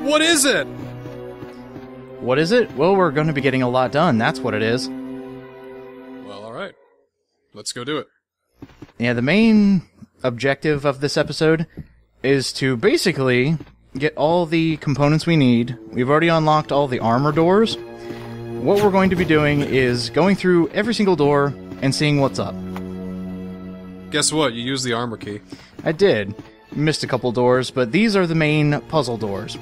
What is it? What is it? Well, we're going to be getting a lot done, that's what it is. Well, alright. Let's go do it. Yeah, the main objective of this episode is to basically get all the components we need. We've already unlocked all the armor doors. What we're going to be doing is going through every single door and seeing what's up. Guess what? You used the armor key. I did. Missed a couple doors, but these are the main puzzle doors.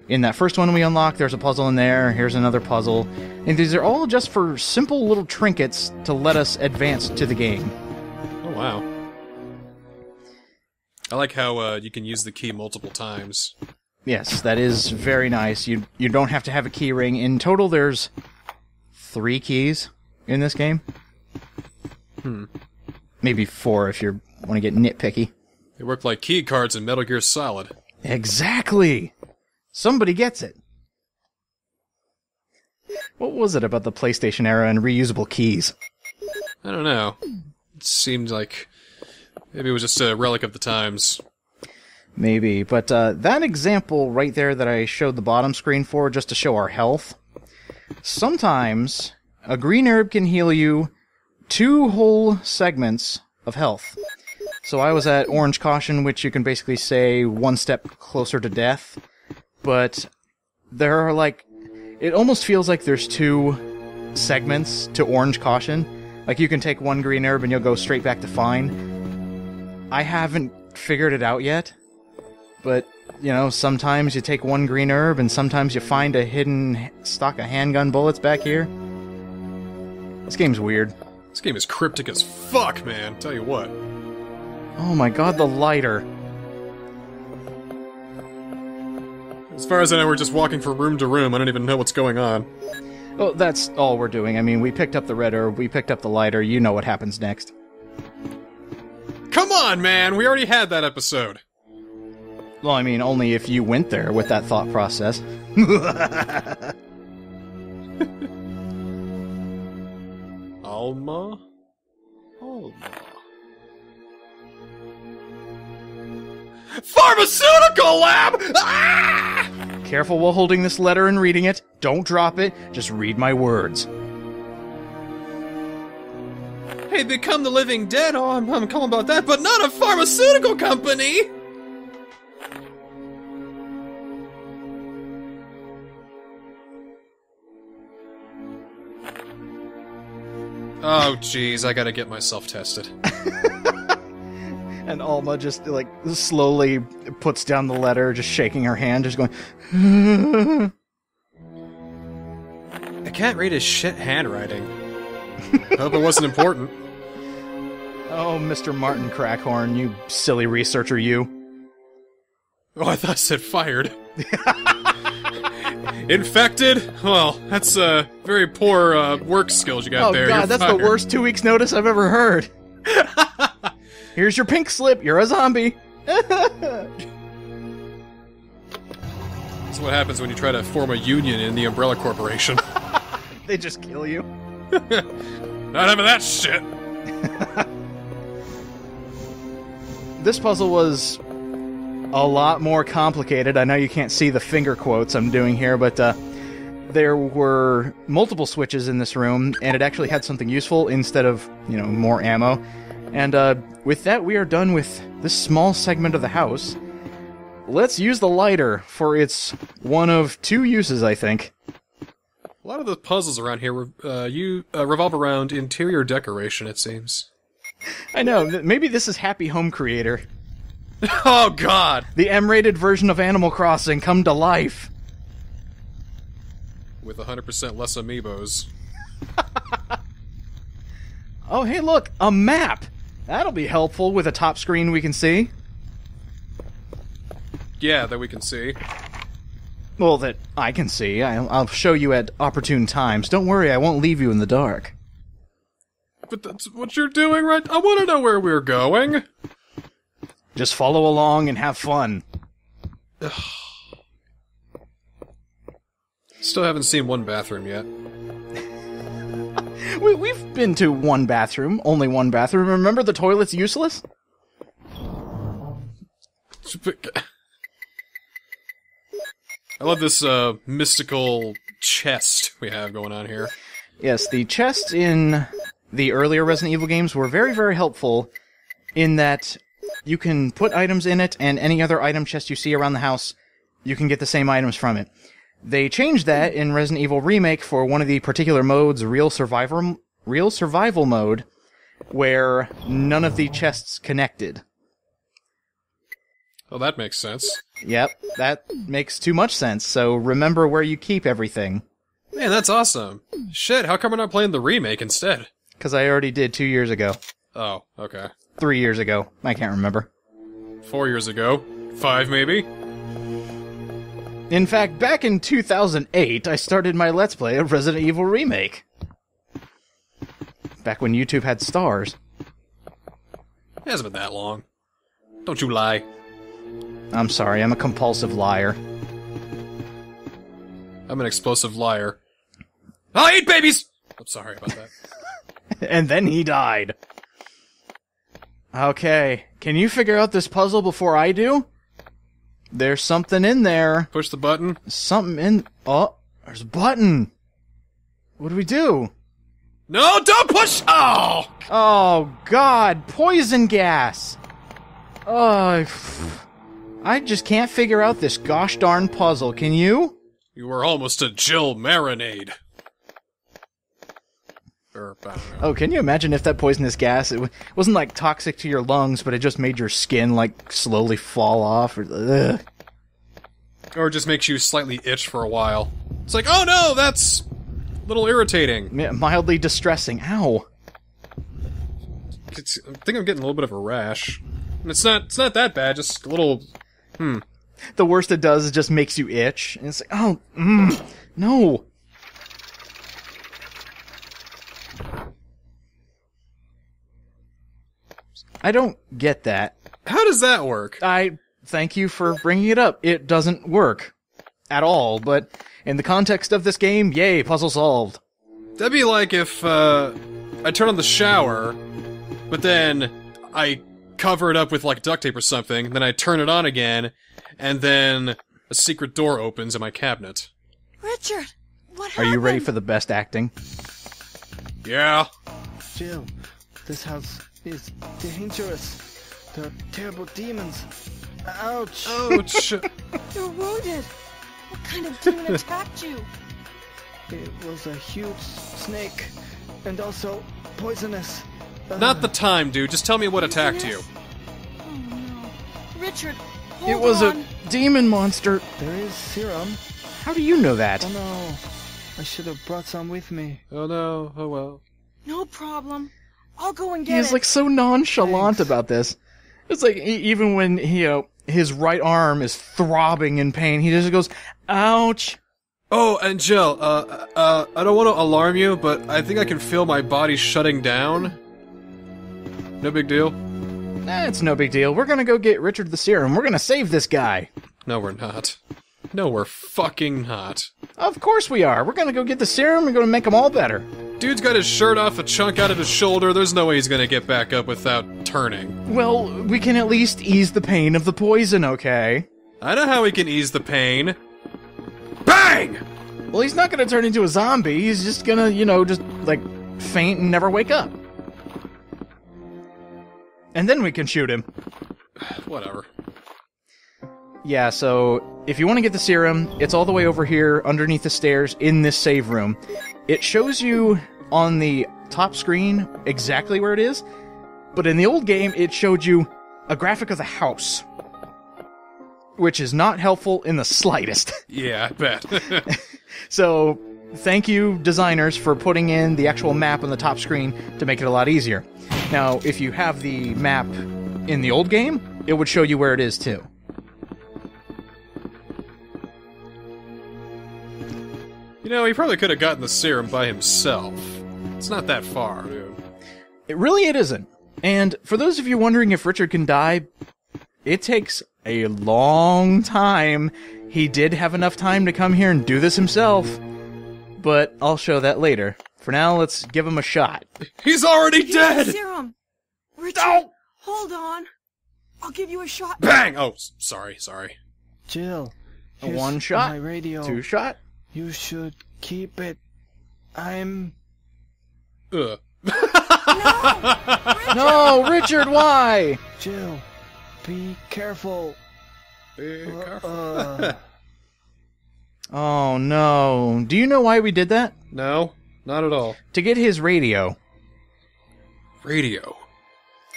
In that first one we unlocked, there's a puzzle in there, here's another puzzle, and these are all just for simple little trinkets to let us advance to the game. Oh, wow. I like how you can use the key multiple times. Yes, that is very nice. You don't have to have a key ring. In total, there's 3 keys in this game. Maybe 4 if you want to get nitpicky. They work like key cards in Metal Gear Solid. Exactly! Somebody gets it. What was it about the PlayStation era and reusable keys? I don't know. It seemed like maybe it was just a relic of the times. Maybe, but that example right there that I showed the bottom screen for, just to show our health, sometimes a green herb can heal you 2 whole segments of health. So I was at Orange Caution, which you can basically say 1 step closer to death, but there are like, it almost feels like there's 2 segments to Orange Caution. Like you can take 1 green herb and you'll go straight back to fine. I haven't figured it out yet. But, you know, sometimes you take 1 green herb, and sometimes you find a hidden stock of handgun bullets back here. This game's weird. This game is cryptic as fuck, man. Tell you what. Oh my god, the lighter. As far as I know, we're just walking from room to room. I don't even know what's going on. Oh, that's all we're doing. I mean, we picked up the red herb, we picked up the lighter, you know what happens next. Come on, man! We already had that episode. Well, I mean, only if you went there with that thought process. Alma? Pharmaceutical lab! Ah! Careful while holding this letter and reading it. Don't drop it. Just read my words. Hey, become the living dead. Oh, I'm calling about that, but not a pharmaceutical company! Oh, jeez, I gotta get myself tested. And Alma just, like, slowly puts down the letter, just shaking her hand, just going... I can't read his shit handwriting. I hope it wasn't important. Oh, Mr. Martin Crackhorn, you silly researcher, you. Oh, I thought I said fired. Infected? Well, that's very poor work skills you got there. Oh god, You're that's fired. the worst 2 weeks notice I've ever heard. Here's your pink slip, you're a zombie. That's what happens when you try to form a union in the Umbrella Corporation. They just kill you. Not having that shit! This puzzle was a lot more complicated. I know you can't see the finger quotes I'm doing here, but there were multiple switches in this room, and it actually had something useful instead of, you know, more ammo. And with that, we are done with this small segment of the house. Let's use the lighter for its one of 2 uses, I think. A lot of the puzzles around here revolve around interior decoration, it seems. I know, maybe this is Happy Home Creator. Oh, God! The M-rated version of Animal Crossing come to life. With 100% less amiibos. Oh, hey, look! A map! That'll be helpful with a top screen we can see. Yeah, that we can see. Well, that I can see. I'll show you at opportune times. Don't worry, I won't leave you in the dark. But that's what you're doing, right? I want to know where we're going! Just follow along and have fun. Still haven't seen one bathroom yet. We've been to one bathroom, only one bathroom. Remember the toilet's useless? I love this mystical chest we have going on here. Yes, the chests in the earlier Resident Evil games were very, very helpful in that you can put items in it, and any other item chest you see around the house, you can get the same items from it. They changed that in Resident Evil Remake for one of the particular modes, Real Survival mode, where none of the chests connected. Oh, that makes sense. Yep, that makes too much sense, so remember where you keep everything. Man, that's awesome. Shit, how come we're not playing the remake instead? Because I already did 2 years ago. Oh, okay. 3 years ago. I can't remember. 4 years ago. 5, maybe? In fact, back in 2008, I started my Let's Play of Resident Evil Remake. Back when YouTube had stars. It hasn't been that long. Don't you lie. I'm sorry, I'm a compulsive liar. I'm an explosive liar. I eat babies! I'm sorry about that. And then he died. Okay, can you figure out this puzzle before I do? There's something in there. Push the button. Something in... Oh, there's a button. What do we do? No, don't push! Oh! Oh, God, poison gas. Oh, I just can't figure out this gosh darn puzzle, can you? You were almost a Jill marinade. Or, I don't know. Oh, can you imagine if that poisonous gas, it wasn't like toxic to your lungs, but it just made your skin like slowly fall off? Or Or just makes you slightly itch for a while. It's like, oh no, that's a little irritating. mildly distressing. Ow. I think I'm getting a little bit of a rash. And it's not that bad, just a little... The worst it does is just makes you itch. And it's like, oh, no. I don't get that. How does that work? I thank you for bringing it up. It doesn't work. At all, but in the context of this game, yay, puzzle solved. That'd be like if, I turn on the shower, but then I cover it up with, like, duct tape or something, then I turn it on again, and then a secret door opens in my cabinet. Richard, what Are happened? you ready for the best acting? Yeah. Jill, this house is dangerous. There are terrible demons. Ouch! Ouch. You're wounded. What kind of demon attacked you? It was a huge snake, and also poisonous. Not the time, dude. Just tell me what attacked you. Oh no. Richard, hold It was on. a demon monster. There is serum. How do you know that? Oh no, I should have brought some with me. Oh no, oh well. No problem. I'll go and get He's it. like so nonchalant Thanks. about this. It's like even when his right arm is throbbing in pain, he just goes, "Ouch." Oh, and Jill, I don't want to alarm you, but I think I can feel my body shutting down. No big deal. Nah, it's no big deal. We're gonna go get Richard the Serum. We're gonna save this guy. No, we're not. No, we're fucking not. Of course we are. We're gonna go get the serum. We're gonna make them all better. Dude's got his shirt off, a chunk out of his shoulder. There's no way he's gonna get back up without turning. Well, we can at least ease the pain of the poison, okay? I know how he can ease the pain. Bang! Well, he's not gonna turn into a zombie. He's just gonna, just, like, faint and never wake up. And then we can shoot him. Whatever. Yeah, so if you want to get the serum, it's all the way over here underneath the stairs in this save room. It shows you on the top screen exactly where it is, but in the old game, it showed you a graphic of the house, which is not helpful in the slightest. Yeah, I bet. So, thank you, designers, for putting in the actual map on the top screen to make it a lot easier. Now, if you have the map in the old game, it would show you where it is, too. You know, he probably could have gotten the serum by himself. It's not that far, dude. It isn't. And for those of you wondering if Richard can die, it takes a long time. He did have enough time to come here and do this himself. But I'll show that later. For now, let's give him a shot. He's already Here's dead! the serum. Richard, Ow! hold on. I'll give you a shot. Bang! Oh, sorry. Jill, A Here's one shot, my radio. 2 shot. You should keep it. I'm... Ugh. No, Richard, why? Jill, be careful. Be careful. Oh no. Do you know why we did that? No, not at all. To get his radio. Radio.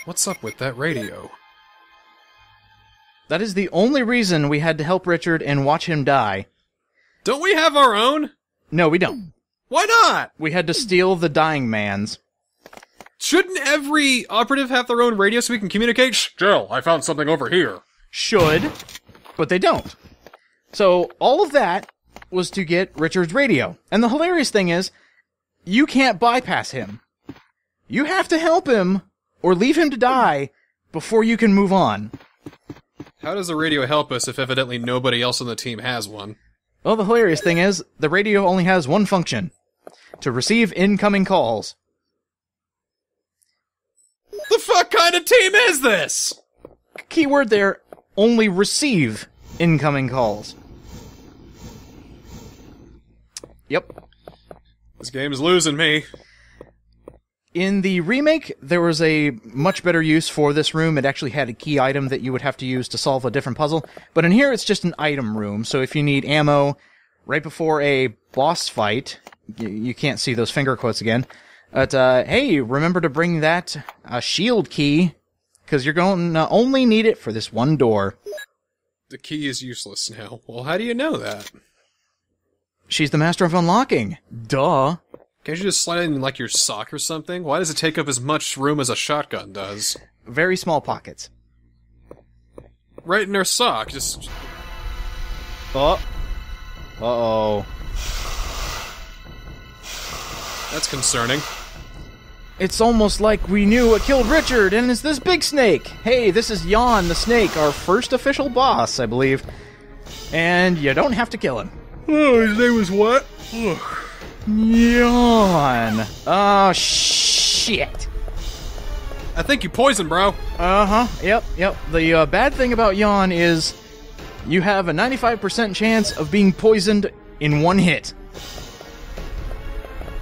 What's up with that radio? That is the only reason we had to help Richard and watch him die. Don't we have our own? No, we don't. Why not? We had to steal the dying man's. Shouldn't every operative have their own radio so we can communicate? Shh, Jill, I found something over here. Should, but they don't. So, all of that was to get Richard's radio. And the hilarious thing is, you can't bypass him. You have to help him, or leave him to die, before you can move on. How does the radio help us if evidently nobody else on the team has one? Well, the hilarious thing is, the radio only has one function. To receive incoming calls. The fuck kind of team is this? Keyword there, only receive incoming calls. Yep. This game's losing me. In the remake, there was a much better use for this room. It actually had a key item that you would have to use to solve a different puzzle. But in here, it's just an item room. So if you need ammo right before a boss fight, you can't see those finger quotes again. But, hey, remember to bring that shield key, because you're going to only need it for this one door. The key is useless now. Well, how do you know that? She's the master of unlocking. Duh. Can't you just slide it in like your sock or something? Why does it take up as much room as a shotgun does? Very small pockets. Right in her sock, just... Oh. Uh-oh. That's concerning. It's almost like we knew what killed Richard, and it's this big snake. Hey, this is Yawn the snake, our first official boss, I believe. And you don't have to kill him. Oh, his name was what? Yawn. Oh, shit. I think you poisoned, bro. Uh-huh. Yep. The bad thing about Yawn is you have a 95% chance of being poisoned in one hit.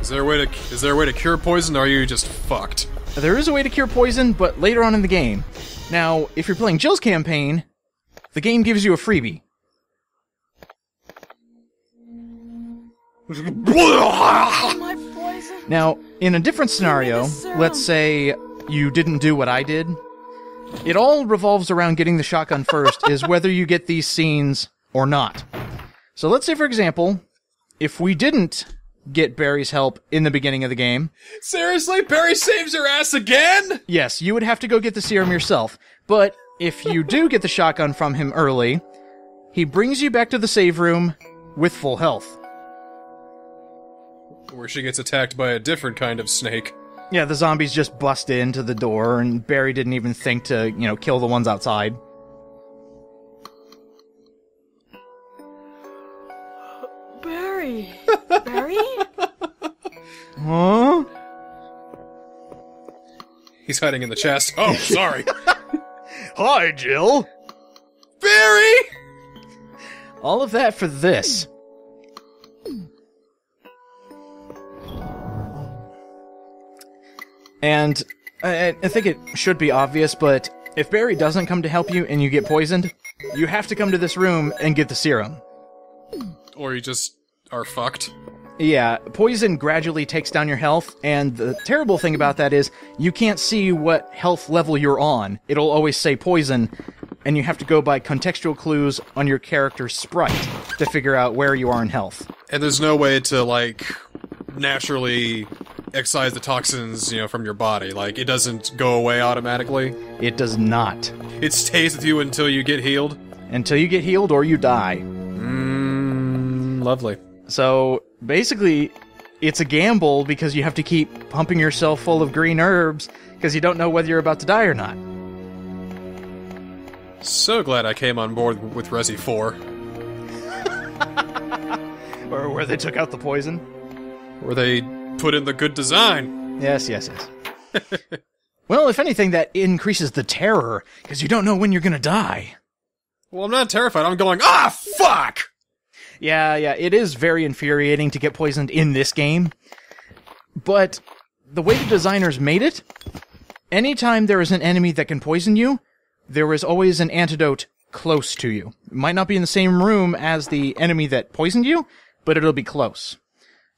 Is there a way to cure poison, or are you just fucked? There is a way to cure poison, but later on in the game. Now, if you're playing Jill's campaign, the game gives you a freebie. My poison. Now, in a different scenario, Serum. let's say you didn't do what I did. It all revolves around getting the shotgun first, is whether you get these scenes or not. So let's say, for example, if we didn't get Barry's help in the beginning of the game, Seriously? Barry saves your ass again? yes, you would have to go get the serum yourself. But if you do get the shotgun from him early, he brings you back to the save room with full health. Where she gets attacked by a different kind of snake. Yeah, the zombies just bust into the door, and Barry didn't even think to, kill the ones outside. Barry. Barry? Huh? He's hiding in the chest. Oh, sorry. Hi, Jill! Barry! All of that for this. And I think it should be obvious, but if Barry doesn't come to help you and you get poisoned, you have to come to this room and get the serum. Or you just are fucked. Yeah, poison gradually takes down your health, and the terrible thing about that is you can't see what health level you're on. It'll always say poison, and you have to go by contextual clues on your character's sprite to figure out where you are in health. And there's no way to, naturally excise the toxins, from your body. It doesn't go away automatically. It does not. It stays with you until you get healed. Until you get healed or you die. Lovely. So, basically, it's a gamble because you have to keep pumping yourself full of green herbs because you don't know whether you're about to die or not. So glad I came on board with Resi 4. Or where they took out the poison. Where they put in the good design. Yes. Well, if anything, that increases the terror because you don't know when you're going to die. Well, I'm not terrified. I'm going, ah, fuck! Yeah, it is very infuriating to get poisoned in this game. But the way the designers made it, anytime there is an enemy that can poison you, there is always an antidote close to you. It might not be in the same room as the enemy that poisoned you, but it'll be close.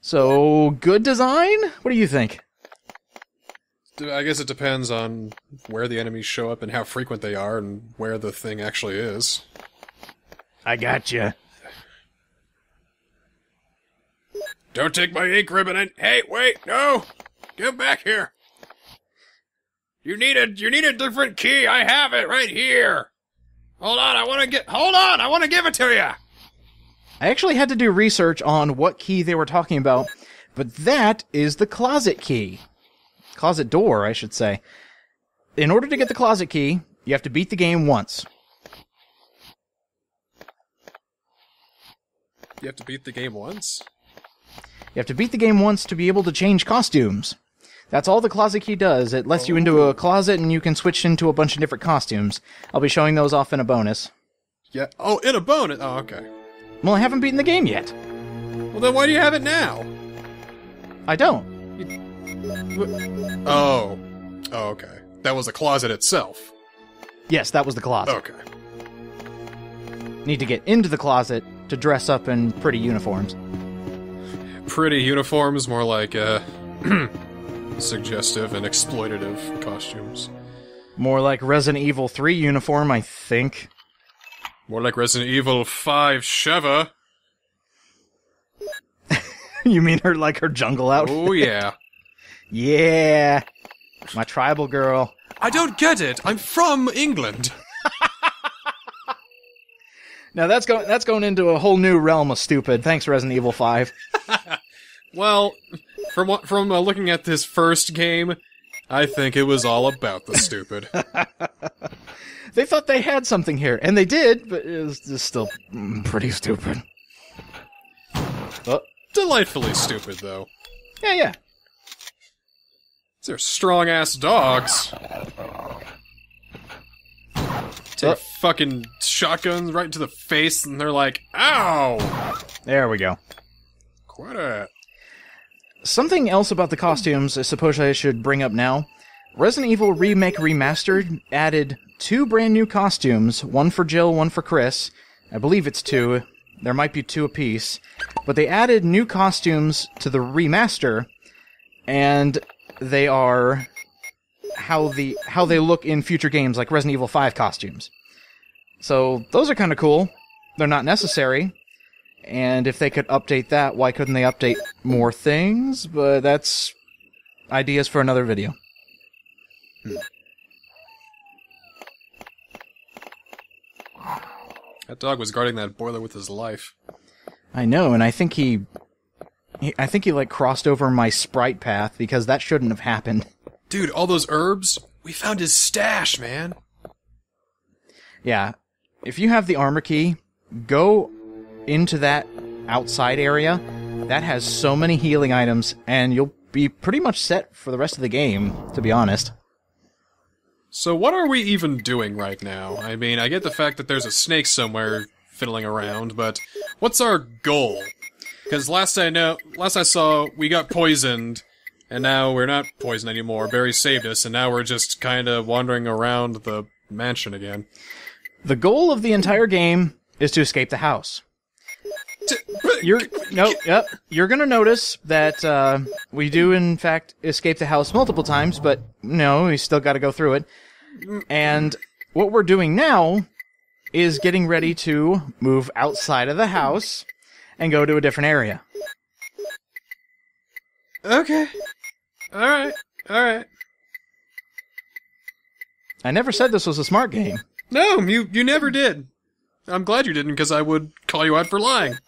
So, good design? What do you think? I guess it depends on where the enemies show up and how frequent they are and where the thing actually is. I gotcha. Don't take my ink ribbon and... Hey, wait, no! Get back here! You need a different key. I have it right here. Hold on, I want to give it to you. I actually had to do research on what key they were talking about, but that is the closet key. Closet door, I should say. In order to get the closet key, you have to beat the game once. You have to beat the game once? You have to beat the game once to be able to change costumes. That's all the closet key does. It lets you into a closet and you can switch into a bunch of different costumes. I'll be showing those off in a bonus. Yeah. Oh, in a bonus. Oh, okay. Well, I haven't beaten the game yet. Well, then why do you have it now? I don't. Oh. Oh, okay. That was the closet itself. Yes, that was the closet. Okay. Need to get into the closet to dress up in pretty uniforms. Pretty uniforms, more like, suggestive and exploitative costumes. More like Resident Evil 3 uniform, I think. More like Resident Evil 5 Sheva. You mean her like her jungle outfit? Oh, yeah. Yeah. My tribal girl. I don't get it. I'm from England. Now that's going into a whole new realm of stupid. Thanks, Resident Evil 5. Well, from looking at this first game, I think it was all about the stupid. They thought they had something here, and they did, but it was just still pretty stupid. Oh. Delightfully stupid, though. Yeah. These are strong-ass dogs. Take fucking shotguns right into the face, and they're like, ow! There we go. Quit it. Something else about the costumes I suppose I should bring up now. Resident Evil Remake Remastered added 2 brand new costumes, one for Jill, one for Chris. I believe it's 2. There might be 2 apiece. But they added new costumes to the remaster, and they are how they look in future games, like Resident Evil 5 costumes. So those are kind of cool. They're not necessary. And if they could update that, why couldn't they update more things? But that's ideas for another video. That dog was guarding that boiler with his life. I know, and I think he like crossed over my sprite path because that shouldn't have happened. Dude, all those herbs? We found his stash, man. Yeah. If you have the armor key, go into that outside area. That has so many healing items, and you'll be pretty much set for the rest of the game, to be honest. So what are we even doing right now? I mean, I get the fact that there's a snake somewhere fiddling around, but what's our goal? Because last I saw, we got poisoned, and now we're not poisoned anymore. Barry saved us, and now we're just kind of wandering around the mansion again. The goal of the entire game is to escape the house. You're gonna notice that we do in fact escape the house multiple times, but no, we still got to go through it. And what we're doing now is getting ready to move outside of the house and go to a different area. Okay. Alright. I never said this was a smart game. No, you never did. I'm glad you didn't, because I would call you out for lying.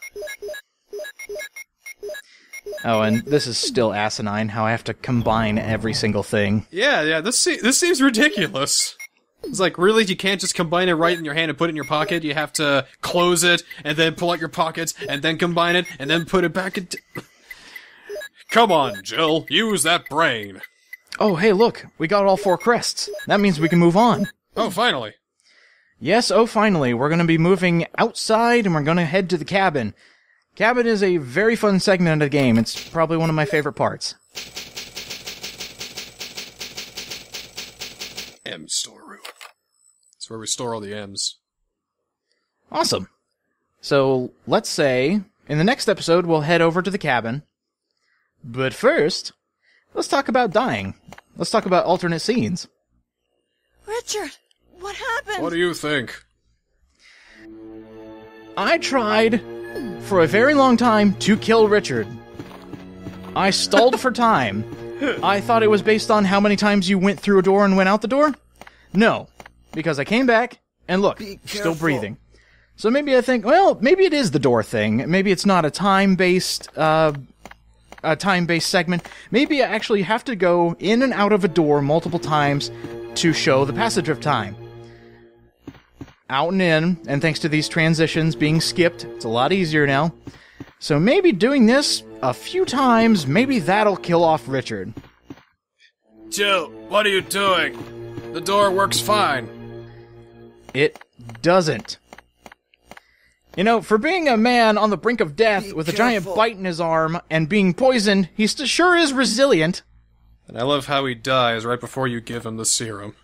Oh, and this is still asinine, how I have to combine every single thing. Yeah, this seems ridiculous. It's like, really? You can't just combine it right in your hand and put it in your pocket? You have to close it, and then pull out your pockets, and then combine it, and then put it back into... Come on, Jill. Use that brain. Oh, hey, look. We got all 4 crests. That means we can move on. Oh, finally. Yes, oh finally, we're going to be moving outside and we're going to head to the cabin. Cabin is a very fun segment of the game. It's probably one of my favorite parts. M storeroom. It's where we store all the M's. Awesome. So, let's say, in the next episode, we'll head over to the cabin. But first, let's talk about dying. Let's talk about alternate scenes. Richard, what happened? What do you think? I tried, for a very long time, to kill Richard. I stalled for time. I thought it was based on how many times you went through a door and went out the door. No, because I came back, and look, still breathing. So maybe I think, well, maybe it is the door thing. Maybe it's not a time-based segment. Maybe I actually have to go in and out of a door multiple times to show the passage of time. Out and in, and thanks to these transitions being skipped, it's a lot easier now. So maybe doing this a few times, maybe that'll kill off Richard. Jill, what are you doing? The door works fine. It doesn't. You know, for being a man on the brink of death with a giant bite in his arm and being poisoned, he sure is resilient. And I love how he dies right before you give him the serum.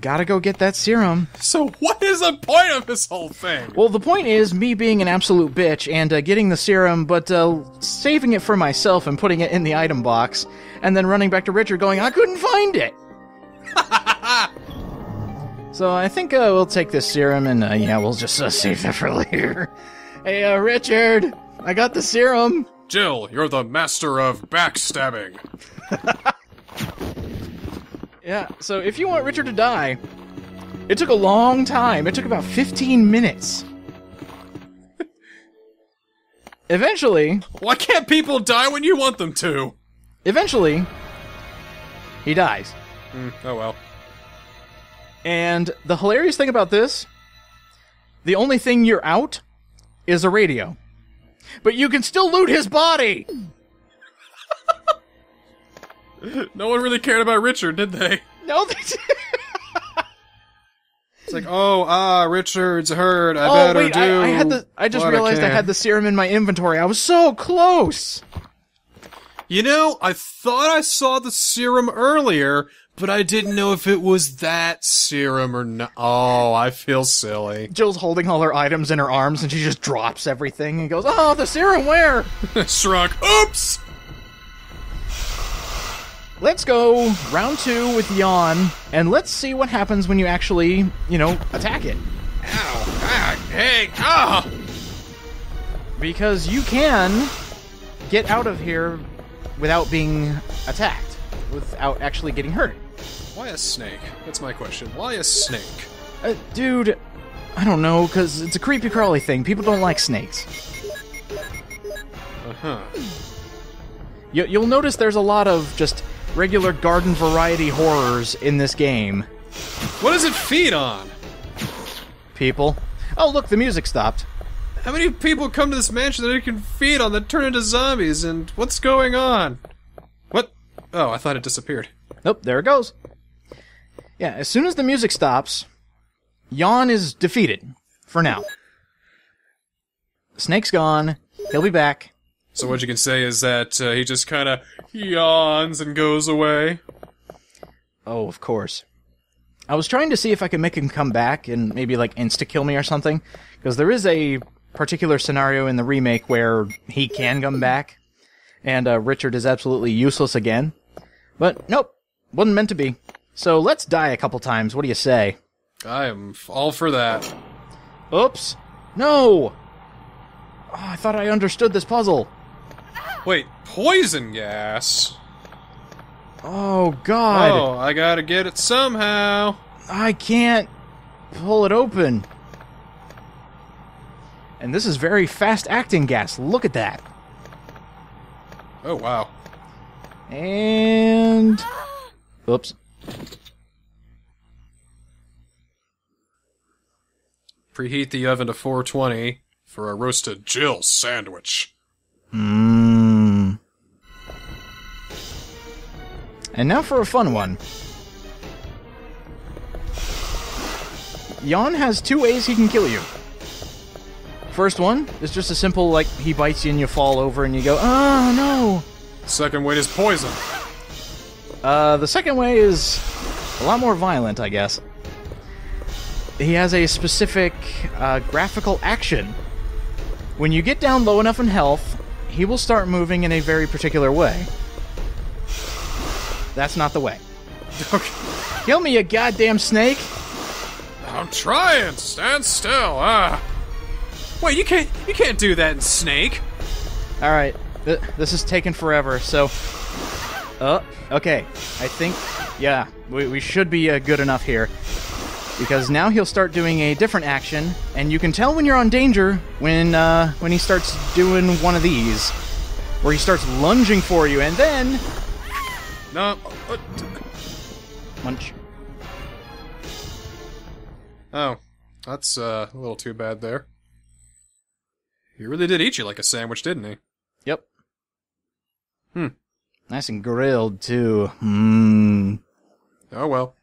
Gotta go get that serum. So what is the point of this whole thing? Well, the point is me being an absolute bitch and getting the serum, but saving it for myself and putting it in the item box, and then running back to Richard going, I couldn't find it! So I think we'll take this serum and, yeah, we'll just save that for later. Hey, Richard, I got the serum. Jill, you're the master of backstabbing. Yeah, so if you want Richard to die, it took a long time. It took about 15 minutes. Eventually... Why can't people die when you want them to? Eventually, he dies. Oh well. And the hilarious thing about this, the only thing you're out is a radio. But you can still loot his body! No one really cared about Richard, did they? No, they didn't. It's like, Richard's hurt. I better do. I just realized I had the serum in my inventory. I was so close. You know, I thought I saw the serum earlier, but I didn't know if it was that serum or not. Oh, I feel silly. Jill's holding all her items in her arms, and she just drops everything and goes, "Oh, the serum where?" Shrug. Oops. Let's go round 2 with Yawn, and let's see what happens when you actually, attack it. Ow! Hey! Ah! Because you can get out of here without being attacked, without actually getting hurt. Why a snake? That's my question. Why a snake? Dude, I don't know, because it's a creepy crawly thing. People don't like snakes. Uh-huh. You'll notice there's a lot of just regular garden variety horrors in this game. What does it feed on? People. Oh, look, the music stopped. How many people come to this mansion that it can feed on that turn into zombies, and what's going on? What? Oh, I thought it disappeared. Nope, there it goes. Yeah, as soon as the music stops, Yawn is defeated. For now. Snake's gone. He'll be back. So what you can say is that he just kind of yawns and goes away? Oh, of course. I was trying to see if I could make him come back and maybe, insta-kill me or something. Because there is a particular scenario in the remake where he can come back. And Richard is absolutely useless again. But, nope. Wasn't meant to be. So let's die a couple times. What do you say? I am all for that. Oops. No! Oh, I thought I understood this puzzle. Wait, poison gas? Oh, God. Oh, I gotta get it somehow. I can't pull it open. And this is very fast-acting gas. Look at that. Oh, wow. And... Oops. Preheat the oven to 420 for a roasted Jill sandwich. Mmm. And now for a fun one. Yawn has two ways he can kill you. First one is just a simple, like, he bites you and you fall over and you go, oh no! Second way is poison. The second way is a lot more violent, I guess. He has a specific graphical action. When you get down low enough in health, he will start moving in a very particular way. That's not the way. Okay. Kill me, you goddamn snake! I'm trying. Stand still. Wait, you can't do that in Snake. Alright, this is taking forever, so... okay. I think, yeah, we should be good enough here. Because now he'll start doing a different action, and you can tell when you're on danger when he starts doing one of these. Where he starts lunging for you, and then... No. Munch. Oh, that's a little too bad there. He really did eat you like a sandwich, didn't he? Yep. Hmm. Nice and grilled, too. Mmm. Oh well.